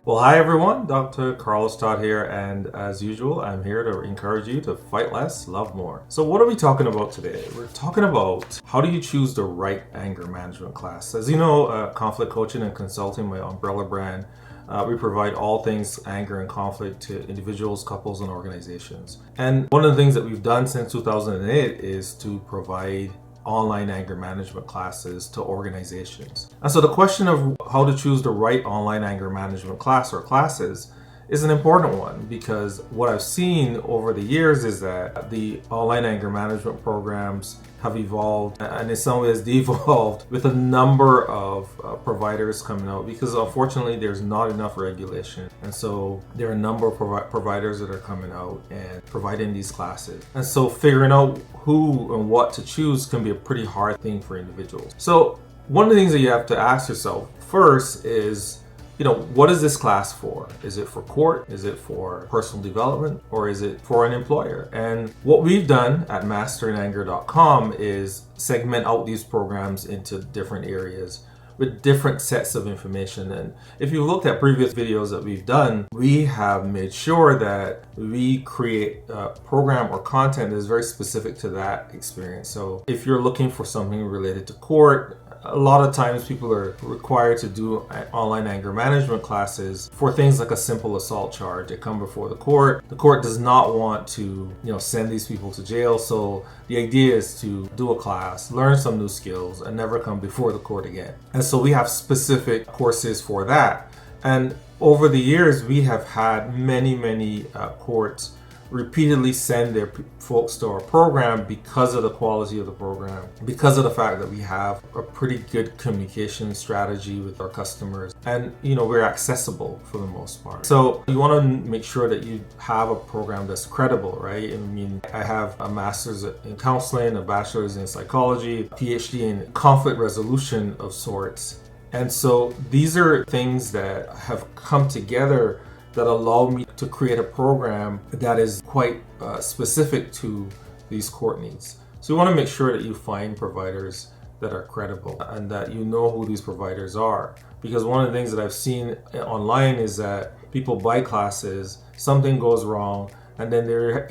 Well, hi everyone, Dr. Carlos Todd here, and as usual, I'm here to encourage you to fight less, love more. So what are we talking about today? We're talking about how do you choose the right anger management class. As you know, conflict coaching and consulting, my umbrella brand, we provide all things anger and conflict to individuals, couples, and organizations. And one of the things that we've done since 2008 is to provide online anger management classes to organizations. And so the question of how to choose the right online anger management class or classes is an important one, because what I've seen over the years is that the online anger management programs have evolved and in some ways devolved with a number of providers coming out, because unfortunately there's not enough regulation, and so there are a number of providers that are coming out and providing these classes, and so figuring out who and what to choose can be a pretty hard thing for individuals. So one of the things that you have to ask yourself first is, what is this class for? Is it for court? Is it for personal development? Or is it for an employer? And what we've done at masteringanger.com is segment out these programs into different areas with different sets of information. And if you looked at previous videos that we've done, we have made sure that we create a program or content that is very specific to that experience. So if you're looking for something related to court, a lot of times people are required to do online anger management classes for things like a simple assault charge. They come before the court. The court does not want to, send these people to jail. So the idea is to do a class, learn some new skills, and never come before the court again. And so we have specific courses for that. And over the years, we have had many courts repeatedly send their folks to our program because of the quality of the program, because of the fact that we have a pretty good communication strategy with our customers, and we're accessible for the most part. So you want to make sure that you have a program that's credible, right? I have a master's in counseling, a bachelor's in psychology, a PhD in conflict resolution of sorts, and so these are things that have come together that allow me to create a program that is quite specific to these court needs. So you want to make sure that you find providers that are credible and that you know who these providers are. Because one of the things that I've seen online is that people buy classes, something goes wrong, and then they're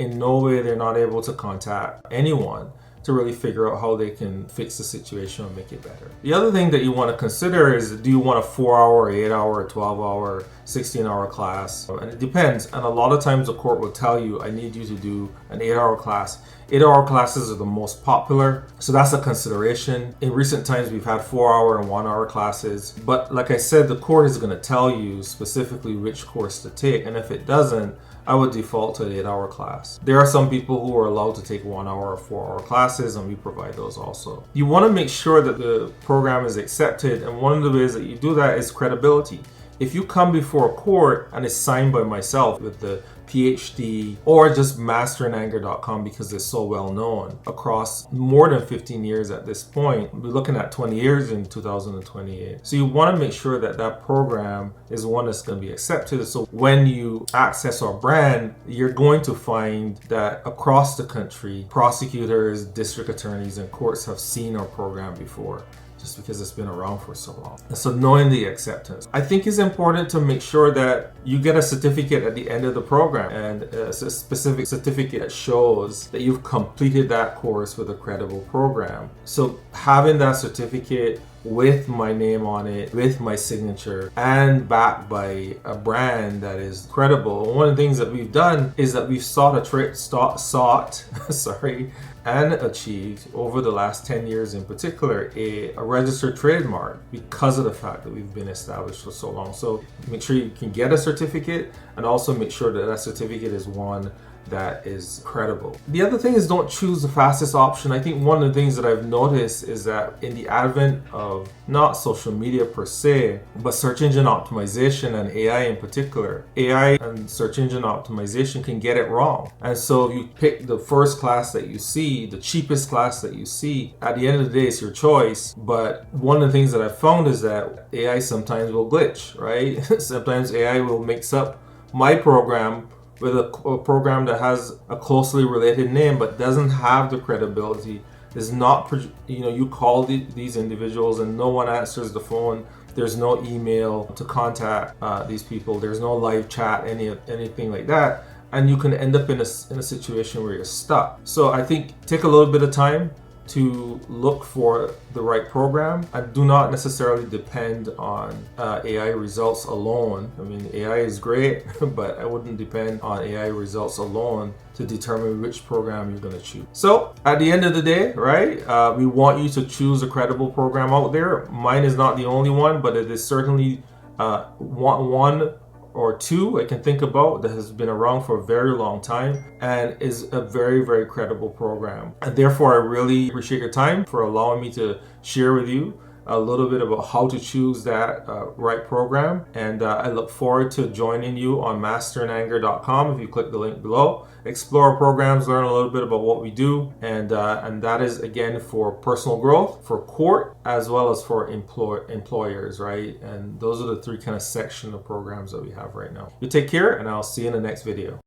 not able to contact anyone to really figure out how they can fix the situation and make it better. The other thing that you want to consider is, do you want a 4-hour, 8-hour, 12-hour, 16-hour class? And it depends. And a lot of times the court will tell you, I need you to do an 8-hour class. 8-hour classes are the most popular, so that's a consideration. In recent times, we've had 4-hour and 1-hour classes, but like I said, the court is going to tell you specifically which course to take, and if it doesn't, I would default to an 8-hour class. There are some people who are allowed to take 1-hour or 4-hour classes, and we provide those also. You want to make sure that the program is accepted, and one of the ways that you do that is credibility. If you come before a court and it's signed by myself with the F.I.G.H.T or just masteringanger.com, because they're so well known across more than 15 years at this point, we're looking at 20 years in 2028. So you want to make sure that that program is one that's going to be accepted. So when you access our brand, you're going to find that across the country, prosecutors, district attorneys, and courts have seen our program before, just because it's been around for so long. And so knowing the acceptance, I think it's important to make sure that you get a certificate at the end of the program, and a specific certificate that shows that you've completed that course with a credible program. So having that certificate with my name on it, with my signature, and backed by a brand that is credible. One of the things that we've done is that we've and achieved over the last 10 years in particular a registered trademark because of the fact that we've been established for so long. So make sure you can get a certificate, and also make sure that that certificate is one that is credible. The other thing is, don't choose the fastest option. I think one of the things that I've noticed is that in the advent of not social media per se, but search engine optimization and AI in particular, AI and search engine optimization can get it wrong. And so you pick the first class that you see, the cheapest class that you see. At the end of the day, it's your choice. But one of the things that I've found is that AI sometimes will glitch, right? Sometimes AI will mix up my program with a program that has a closely related name but doesn't have the credibility, is not, you call these individuals and no one answers the phone There's no email to contact these people. There's no live chat, anything like that. And you can end up in a situation where you're stuck. So I think take a little bit of time to look for the right program, and do not necessarily depend on AI results alone. I mean, AI is great, but I wouldn't depend on AI results alone to determine which program you're going to choose. So at the end of the day, right, we want you to choose a credible program out there. Mine is not the only one, but it is certainly one or two I can think about that has been around for a very long time and is a very, very credible program. And therefore, I really appreciate your time for allowing me to share with you a little bit about how to choose that right program. And I look forward to joining you on masteringanger.com if you click the link below. Explore our programs, learn a little bit about what we do, and that is again for personal growth, for court, as well as for employers, right? And those are the three kind of section of programs that we have right now. You take care, and I'll see you in the next video.